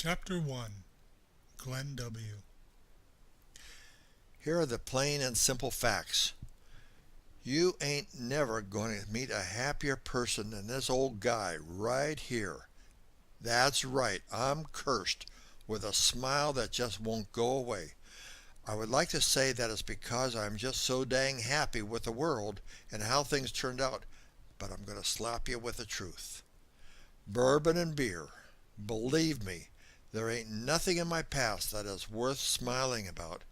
Chapter 1. Glen W. Here are the plain and simple facts. You ain't never going to meet a happier person than this old guy right here. That's right, I'm cursed with a smile that just won't go away. I would like to say that it's because I'm just so dang happy with the world and how things turned out, but I'm going to slap you with the truth. Bourbon and beer. Believe me, there ain't nothing in my past that is worth smiling about.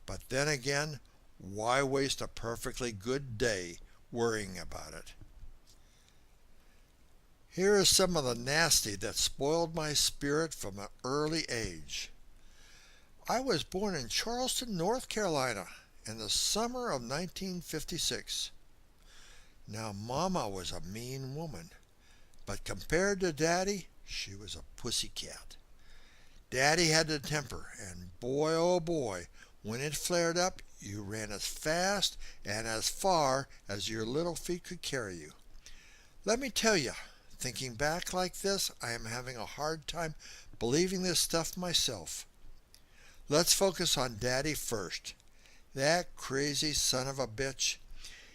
But then again, why waste a perfectly good day worrying about it? Here is some of the nasty that spoiled my spirit from an early age. I was born in Charleston, North Carolina, in the summer of 1956. Now, Mama was a mean woman, but compared to Daddy, she was a pussy cat. Daddy had the temper, and boy, oh boy, when it flared up, you ran as fast and as far as your little feet could carry you. Let me tell you, thinking back like this, I am having a hard time believing this stuff myself. Let's focus on Daddy first. That crazy son of a bitch.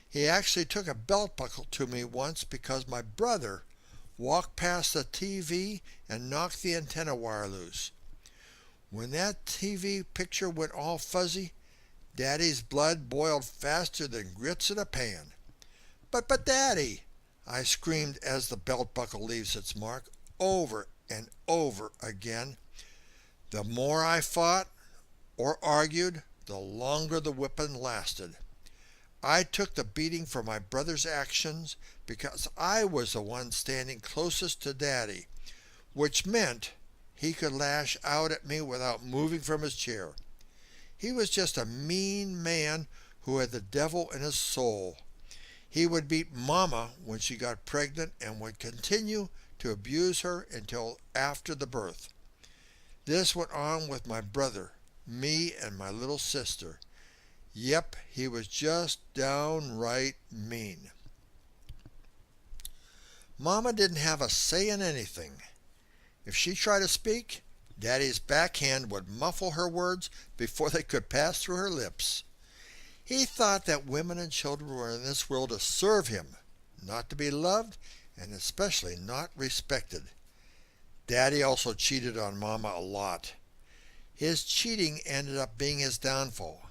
He actually took a belt buckle to me once because my brother walked past the TV and knocked the antenna wire loose. When that TV picture went all fuzzy, Daddy's blood boiled faster than grits in a pan. But Daddy, I screamed as the belt buckle leaves its mark, over and over again. The more I fought or argued, the longer the whipping lasted. I took the beating for my brother's actions because I was the one standing closest to Daddy, which meant he could lash out at me without moving from his chair. He was just a mean man who had the devil in his soul. He would beat Mama when she got pregnant and would continue to abuse her until after the birth. This went on with my brother, me, and my little sister. Yep, he was just downright mean. Mama didn't have a say in anything. If she tried to speak, Daddy's backhand would muffle her words before they could pass through her lips. He thought that women and children were in this world to serve him, not to be loved, and especially not respected. Daddy also cheated on Mama a lot. His cheating ended up being his downfall,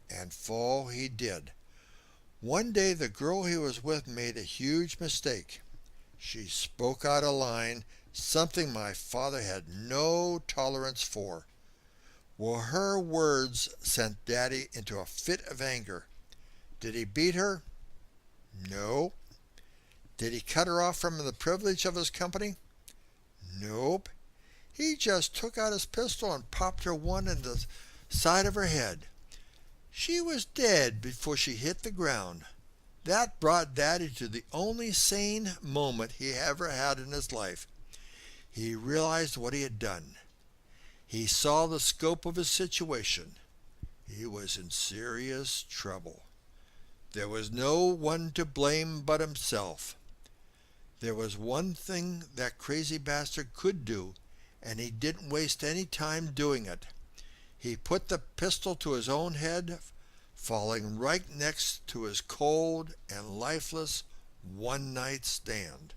and fall he did. One day the girl he was with made a huge mistake. She spoke out of line, something my father had no tolerance for. Well, her words sent Daddy into a fit of anger. Did he beat her? No. Did he cut her off from the privilege of his company? Nope. He just took out his pistol and popped her one in the side of her head. She was dead before she hit the ground. That brought Daddy to the only sane moment he ever had in his life. He realized what he had done. He saw the scope of his situation. He was in serious trouble. There was no one to blame but himself. There was one thing that crazy bastard could do, and he didn't waste any time doing it. He put the pistol to his own head, falling right next to his cold and lifeless one-night stand.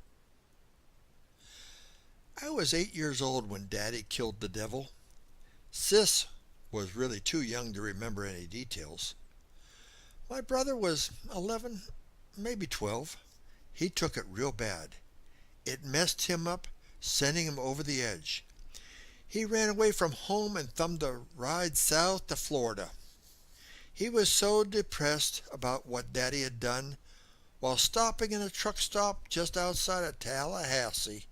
I was 8 years old when Daddy killed the devil. Sis was really too young to remember any details. My brother was 11, maybe 12. He took it real bad. It messed him up, sending him over the edge. He ran away from home and thumbed a ride south to Florida. He was so depressed about what Daddy had done. While stopping in a truck stop just outside of Tallahassee,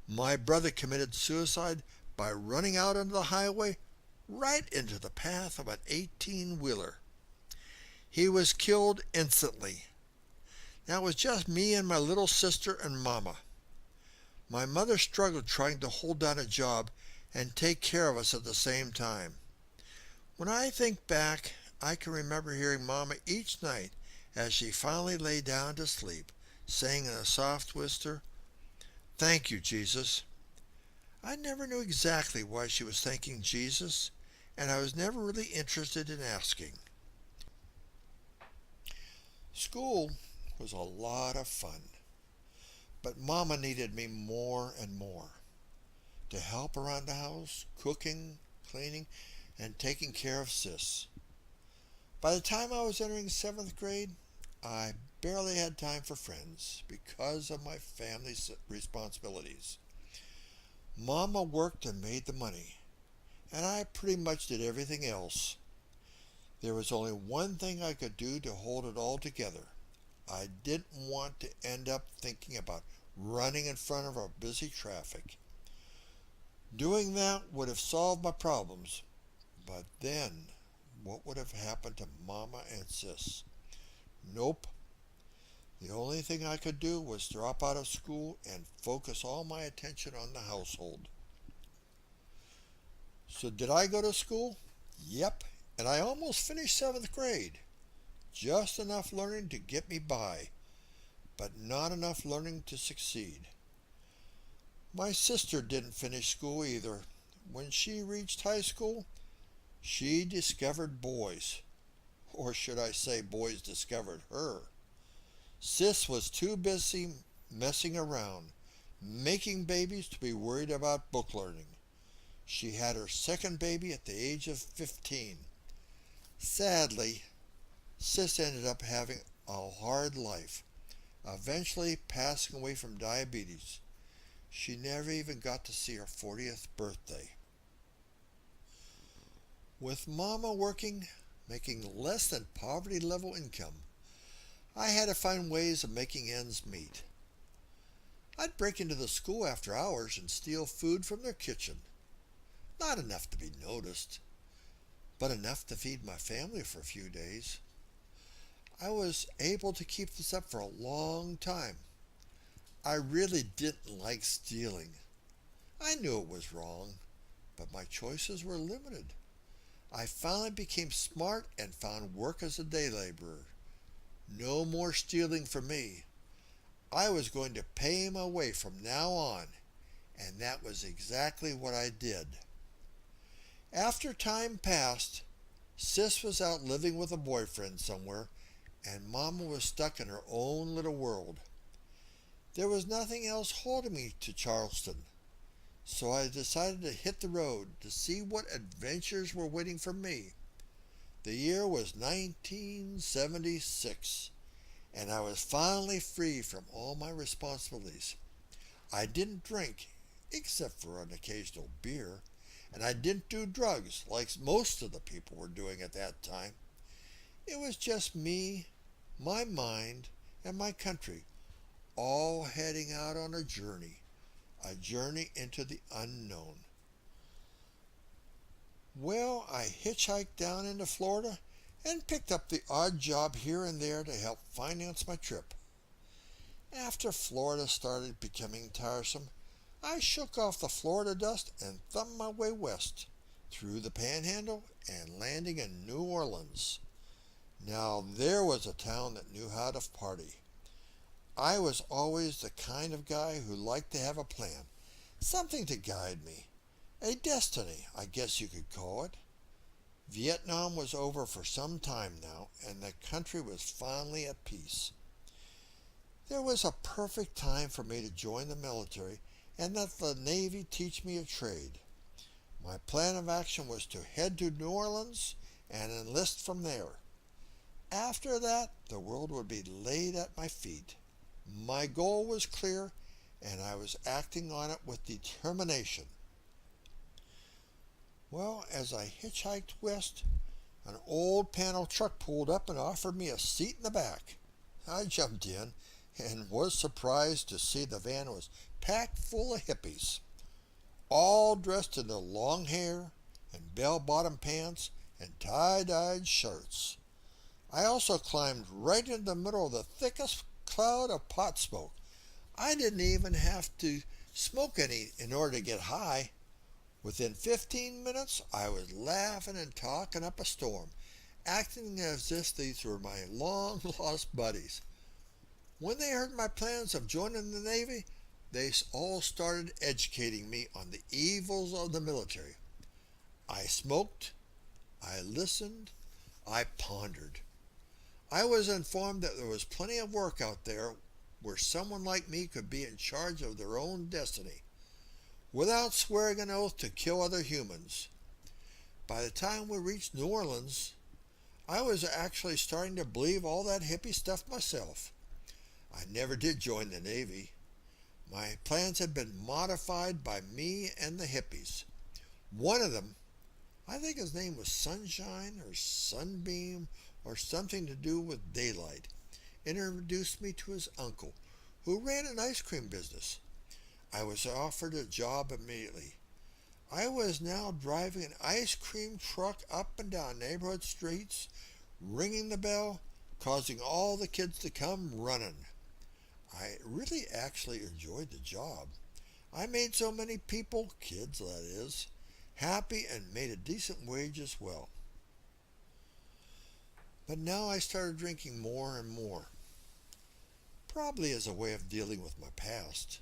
my brother committed suicide by running out onto the highway right into the path of an 18-wheeler. He was killed instantly. Now it was just me and my little sister and Mama. My mother struggled trying to hold down a job and take care of us at the same time. When I think back, I can remember hearing Mama each night as she finally lay down to sleep, saying in a soft whisper, "Thank you, Jesus." I never knew exactly why she was thanking Jesus, and I was never really interested in asking. School was a lot of fun, but Mama needed me more and more to help around the house, cooking, cleaning, and taking care of Sis. By the time I was entering seventh grade, I barely had time for friends because of my family's responsibilities. Mama worked and made the money, and I pretty much did everything else. There was only one thing I could do to hold it all together. I didn't want to end up thinking about running in front of our busy traffic. Doing that would have solved my problems, but then what would have happened to Mama and Sis? Nope. The only thing I could do was drop out of school and focus all my attention on the household. So did I go to school? Yep, and I almost finished seventh grade. Just enough learning to get me by, but not enough learning to succeed. My sister didn't finish school either. When she reached high school, she discovered boys. Or should I say boys discovered her. Sis was too busy messing around, making babies to be worried about book learning. She had her second baby at the age of 15. Sadly, Sis ended up having a hard life, eventually passing away from diabetes. She never even got to see her 40th birthday. With Mama working, making less than poverty level income, I had to find ways of making ends meet. I'd break into the school after hours and steal food from their kitchen. Not enough to be noticed, but enough to feed my family for a few days. I was able to keep this up for a long time. I really didn't like stealing. I knew it was wrong, but my choices were limited. I finally became smart and found work as a day laborer. No more stealing for me. I was going to pay my way from now on, and that was exactly what I did. After time passed, Sis was out living with a boyfriend somewhere, and Mama was stuck in her own little world. There was nothing else holding me to Charleston, so I decided to hit the road to see what adventures were waiting for me. The year was 1976, and I was finally free from all my responsibilities. I didn't drink, except for an occasional beer, and I didn't do drugs like most of the people were doing at that time. It was just me, my mind, and my country, all heading out on a journey into the unknown. Well, I hitchhiked down into Florida and picked up the odd job here and there to help finance my trip. After Florida started becoming tiresome, I shook off the Florida dust and thumbed my way west, through the Panhandle and landing in New Orleans. Now there was a town that knew how to party. I was always the kind of guy who liked to have a plan, something to guide me. A destiny, I guess you could call it. Vietnam was over for some time now, and the country was finally at peace. There was a perfect time for me to join the military and let the Navy teach me a trade. My plan of action was to head to New Orleans and enlist from there. After that, the world would be laid at my feet. My goal was clear, and I was acting on it with determination. Well, as I hitchhiked west, an old panel truck pulled up and offered me a seat in the back. I jumped in and was surprised to see the van was packed full of hippies, all dressed in their long hair and bell-bottom pants and tie-dyed shirts. I also climbed right into the middle of the thickest cloud of pot smoke. I didn't even have to smoke any in order to get high. Within 15 minutes, I was laughing and talking up a storm, acting as if these were my long-lost buddies. When they heard my plans of joining the Navy, They all started educating me on the evils of the military. I smoked, I listened, I pondered. I was informed that there was plenty of work out there where someone like me could be in charge of their own destiny, without swearing an oath to kill other humans. By the time we reached New Orleans, I was actually starting to believe all that hippie stuff myself. I never did join the Navy. My plans had been modified by me and the hippies. One of them, I think his name was Sunshine or Sunbeam or something to do with daylight, introduced me to his uncle, who ran an ice cream business. I was offered a job immediately. I was now driving an ice cream truck up and down neighborhood streets, ringing the bell, causing all the kids to come running. I really actually enjoyed the job. I made so many people, kids that is, happy and made a decent wage as well. But now I started drinking more and more, probably as a way of dealing with my past.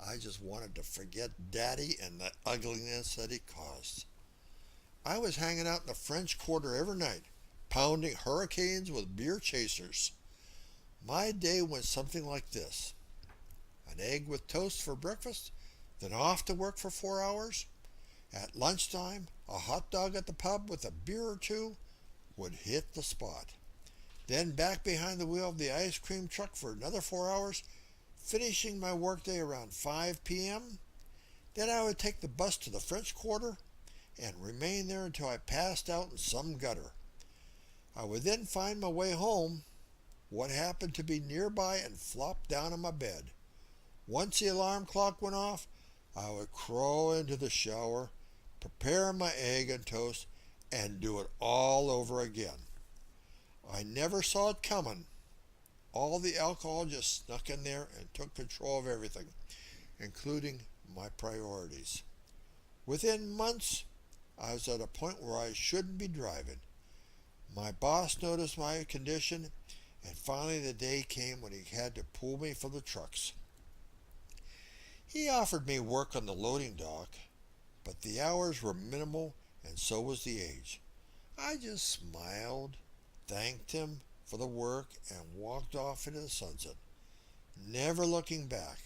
I just wanted to forget Daddy and the ugliness that he caused. I was hanging out in the French Quarter every night, pounding hurricanes with beer chasers. My day went something like this: an egg with toast for breakfast, then off to work for 4 hours. At lunchtime, a hot dog at the pub with a beer or two would hit the spot. Then back behind the wheel of the ice cream truck for another 4 hours, finishing my workday around 5 p.m. Then I would take the bus to the French Quarter and remain there until I passed out in some gutter. I would then find my way home, what happened to be nearby, and flop down on my bed. Once the alarm clock went off, I would crawl into the shower, prepare my egg and toast, and do it all over again. I never saw it coming. All the alcohol just snuck in there and took control of everything, including my priorities. Within months, I was at a point where I shouldn't be driving. My boss noticed my condition, and finally the day came when he had to pull me from the trucks. He offered me work on the loading dock, but the hours were minimal and so was the age. I just smiled, thanked him for the work, and walked off into the sunset, never looking back.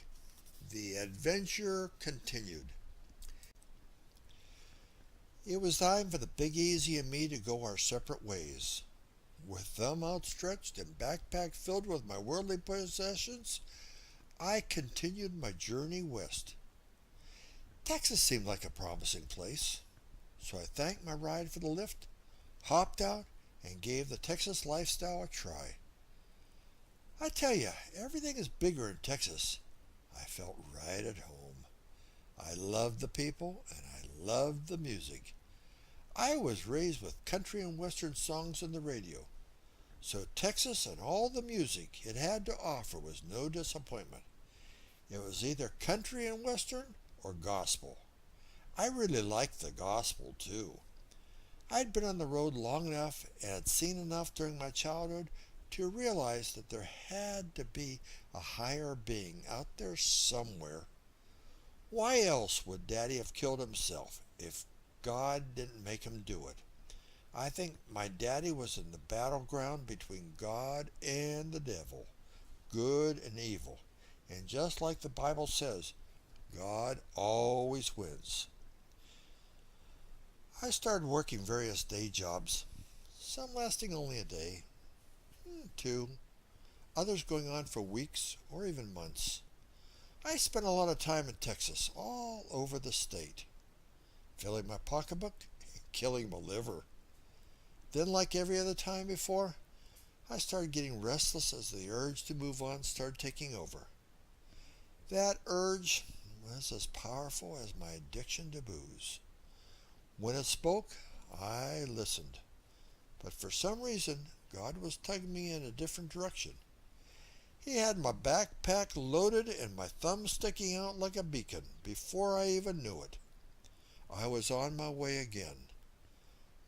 The adventure continued. It was time for the Big Easy and me to go our separate ways. With thumb outstretched and backpack filled with my worldly possessions, I continued my journey west. Texas seemed like a promising place, so I thanked my ride for the lift, hopped out, and gave the Texas lifestyle a try. I tell you, everything is bigger in Texas. I felt right at home. I loved the people, and I loved the music. I was raised with country and western songs on the radio, so Texas and all the music it had to offer was no disappointment. It was either country and western or gospel. I really liked the gospel too. I'd been on the road long enough and had seen enough during my childhood to realize that there had to be a higher being out there somewhere. Why else would Daddy have killed himself if God didn't make him do it? I think my daddy was in the battleground between God and the devil, good and evil. And just like the Bible says, God always wins. I started working various day jobs, some lasting only a day, 2, others going on for weeks or even months. I spent a lot of time in Texas, all over the state, filling my pocketbook and killing my liver. Then, like every other time before, I started getting restless as the urge to move on started taking over. That urge was as powerful as my addiction to booze. When it spoke, I listened. But for some reason, God was tugging me in a different direction. He had my backpack loaded and my thumb sticking out like a beacon before I even knew it. I was on my way again.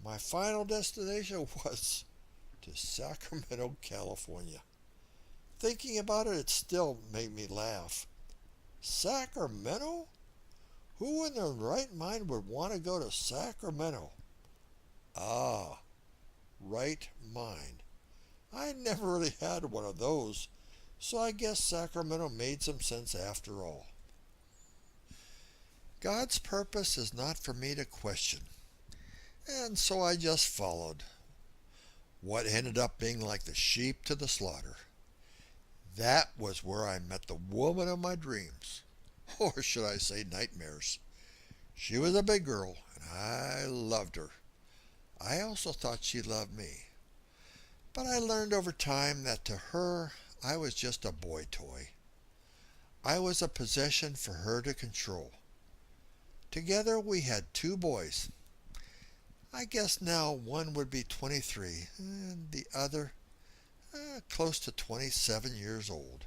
My final destination was to Sacramento, California. Thinking about it, it still made me laugh. Sacramento? Who in their right mind would want to go to Sacramento? Ah, right mind. I never really had one of those, so I guess Sacramento made some sense after all. God's purpose is not for me to question, and so I just followed what ended up being like the sheep to the slaughter. That was where I met the woman of my dreams, or should I say nightmares. She was a big girl, and I loved her. I also thought she loved me. But I learned over time that to her, I was just a boy toy. I was a possession for her to control. Together we had 2 boys. I guess now one would be 23 and the other close to 27 years old.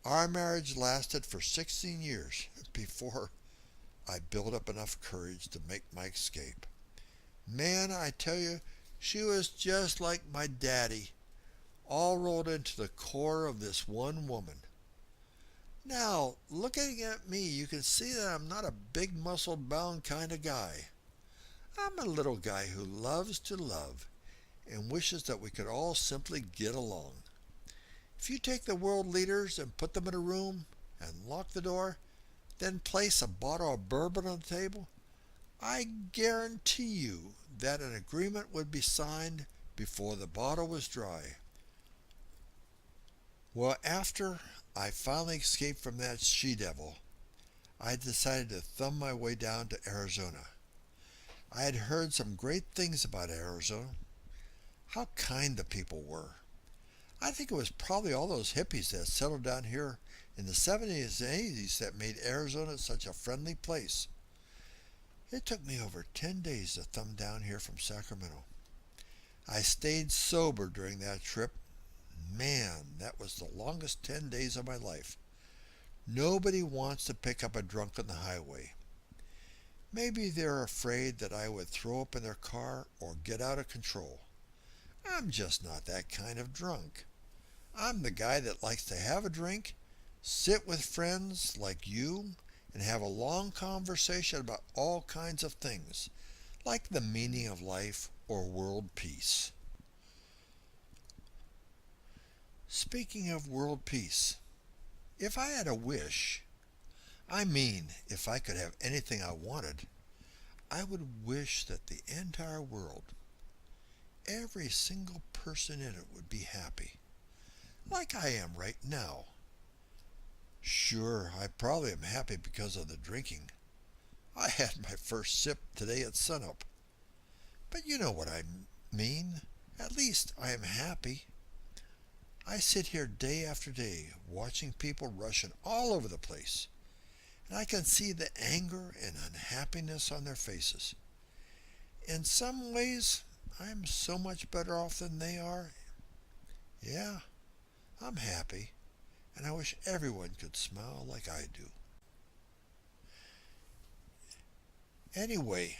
Our marriage lasted for 16 years before I built up enough courage to make my escape. Man, I tell you, she was just like my daddy, all rolled into the core of this one woman. Now, looking at me, you can see that I'm not a big muscle-bound kind of guy. I'm a little guy who loves to love and wishes that we could all simply get along. If you take the world leaders and put them in a room and lock the door, then place a bottle of bourbon on the table, I guarantee you that an agreement would be signed before the bottle was dry. Well, after I finally escaped from that she-devil, I decided to thumb my way down to Arizona. I had heard some great things about Arizona. How kind the people were. I think it was probably all those hippies that settled down here in the 70s and 80s that made Arizona such a friendly place. It took me over 10 days to thumb down here from Sacramento. I stayed sober during that trip. Man, that was the longest 10 days of my life. Nobody wants to pick up a drunk on the highway. Maybe they're afraid that I would throw up in their car or get out of control. I'm just not that kind of drunk. I'm the guy that likes to have a drink, sit with friends like you, and have a long conversation about all kinds of things, like the meaning of life or world peace. Speaking of world peace, if I had a wish, if I could have anything I wanted, I would wish that the entire world, every single person in it would be happy, like I am right now. Sure, I probably am happy because of the drinking. I had my first sip today at sunup. But you know what I mean. At least I am happy. I sit here day after day watching people rushing all over the place, and I can see the anger and unhappiness on their faces. In some ways, I'm so much better off than they are. Yeah, I'm happy, and I wish everyone could smile like I do. Anyway,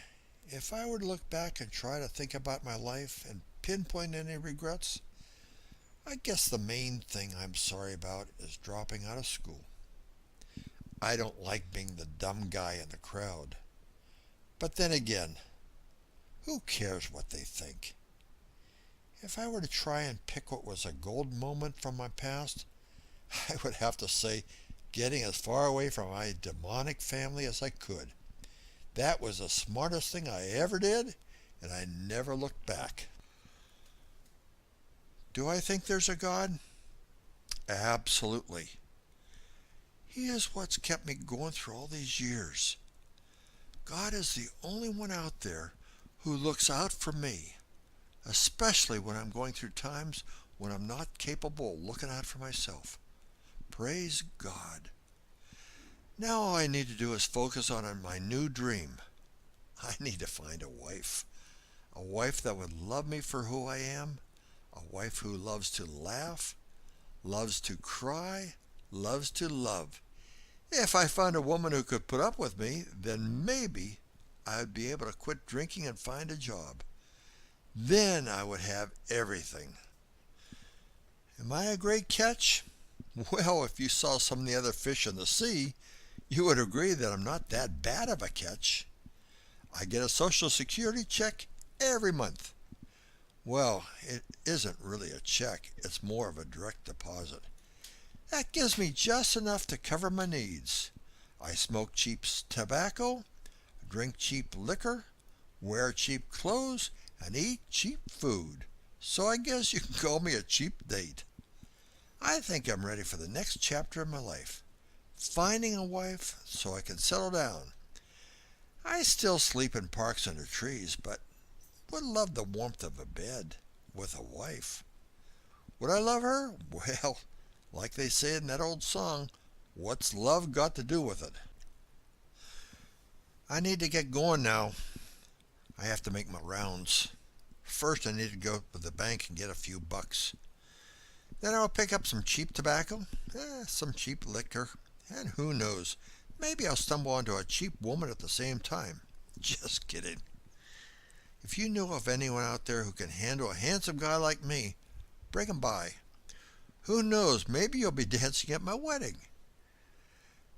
if I were to look back and try to think about my life and pinpoint any regrets, I guess the main thing I'm sorry about is dropping out of school. I don't like being the dumb guy in the crowd. But then again, who cares what they think? If I were to try and pick what was a gold moment from my past, I would have to say getting as far away from my demonic family as I could. That was the smartest thing I ever did, and I never looked back. Do I think there's a God? Absolutely. He is what's kept me going through all these years. God is the only one out there who looks out for me, especially when I'm going through times when I'm not capable of looking out for myself. Praise God. Now all I need to do is focus on my new dream. I need to find a wife that would love me for who I am, a wife who loves to laugh, loves to cry, loves to love. If I found a woman who could put up with me, then maybe I'd be able to quit drinking and find a job. Then I would have everything. Am I a great catch? Well, if you saw some of the other fish in the sea, you would agree that I'm not that bad of a catch. I get a Social Security check every month. Well, it isn't really a check, it's more of a direct deposit. That gives me just enough to cover my needs. I smoke cheap tobacco, drink cheap liquor, wear cheap clothes, and eat cheap food. So I guess you can call me a cheap date. I think I'm ready for the next chapter of my life. Finding a wife so I can settle down. I still sleep in parks under trees, but would love the warmth of a bed with a wife. Would I love her? Well, like they say in that old song, what's love got to do with it? I need to get going now. I have to make my rounds. First, I need to go to the bank and get a few bucks. Then I'll pick up some cheap tobacco, some cheap liquor, and who knows, maybe I'll stumble onto a cheap woman at the same time. Just kidding. If you know of anyone out there who can handle a handsome guy like me, bring him by. Who knows, maybe you'll be dancing at my wedding.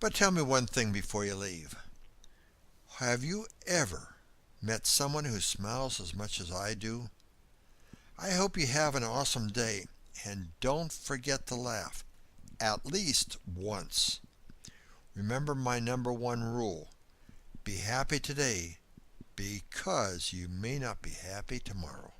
But tell me one thing before you leave. Have you ever met someone who smiles as much as I do? I hope you have an awesome day, and don't forget to laugh, at least once. Remember my number one rule. Be happy today because you may not be happy tomorrow.